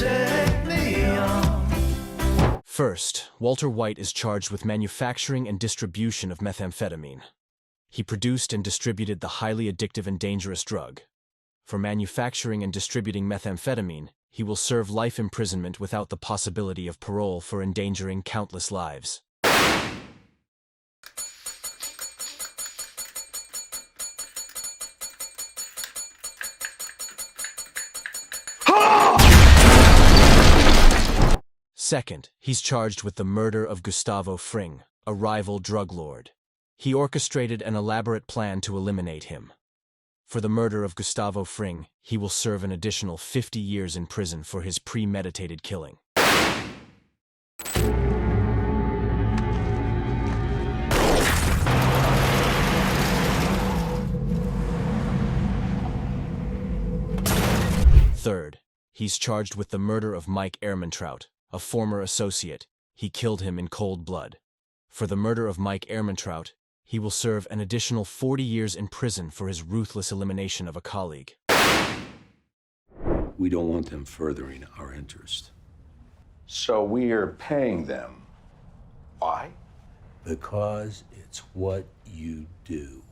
take me on. First, Walter White is charged with manufacturing and distribution of methamphetamine. He produced and distributed the highly addictive and dangerous drug. For manufacturing and distributing methamphetamine, he will serve life imprisonment without the possibility of parole for endangering countless lives. Second, he's charged with the murder of Gustavo Fring, a rival drug lord. He orchestrated an elaborate plan to eliminate him. For the murder of Gustavo Fring, he will serve an additional 50 years in prison for his premeditated killing. Third, he's charged with the murder of Mike Ehrmantraut, a former associate. He killed him in cold blood. For the murder of Mike Ehrmantraut, he will serve an additional 40 years in prison for his ruthless elimination of a colleague. We don't want them furthering our interest. So we are paying them. Why? Because it's what you do.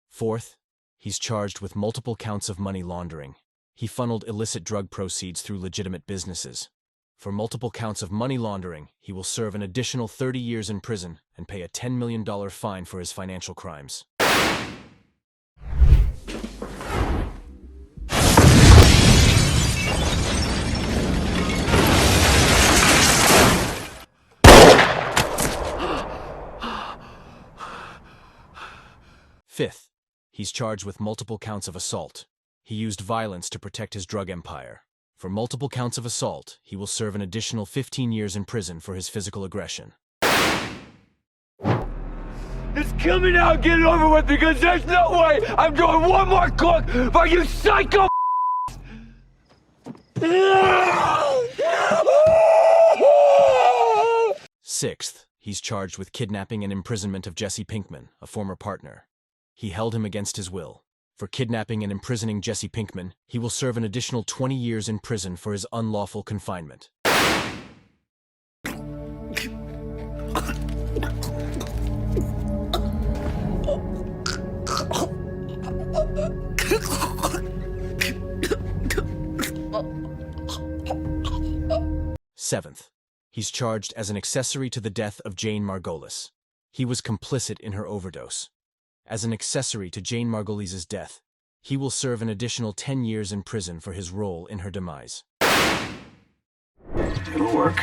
Fourth, he's charged with multiple counts of money laundering. He funneled illicit drug proceeds through legitimate businesses. For multiple counts of money laundering, he will serve an additional 30 years in prison and pay a $10 million fine for his financial crimes. Fifth, he's charged with multiple counts of assault. He used violence to protect his drug empire. For multiple counts of assault, he will serve an additional 15 years in prison for his physical aggression. Just kill me now and get it over with, because there's no way I'm doing one more cook for you psycho. Sixth, he's charged with kidnapping and imprisonment of Jesse Pinkman, a former partner. He held him against his will. For kidnapping and imprisoning Jesse Pinkman, he will serve an additional 20 years in prison for his unlawful confinement. Seventh, he's charged as an accessory to the death of Jane Margolis. He was complicit in her overdose. As an accessory to Jane Margolis's death, he will serve an additional 10 years in prison for his role in her demise. It'll work.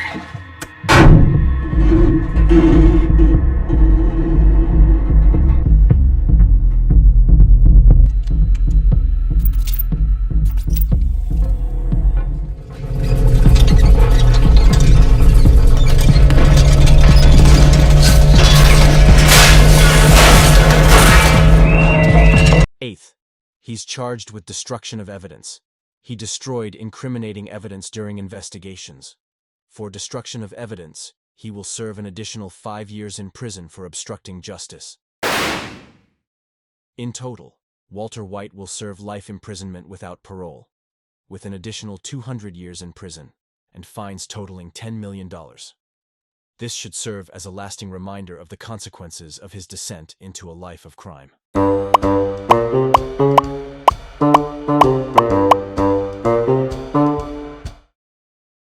Eighth, he's charged with destruction of evidence. He destroyed incriminating evidence during investigations. For destruction of evidence, he will serve an additional 5 years in prison for obstructing justice. In total, Walter White will serve life imprisonment without parole, with an additional 200 years in prison, and fines totaling $10 million. This should serve as a lasting reminder of the consequences of his descent into a life of crime.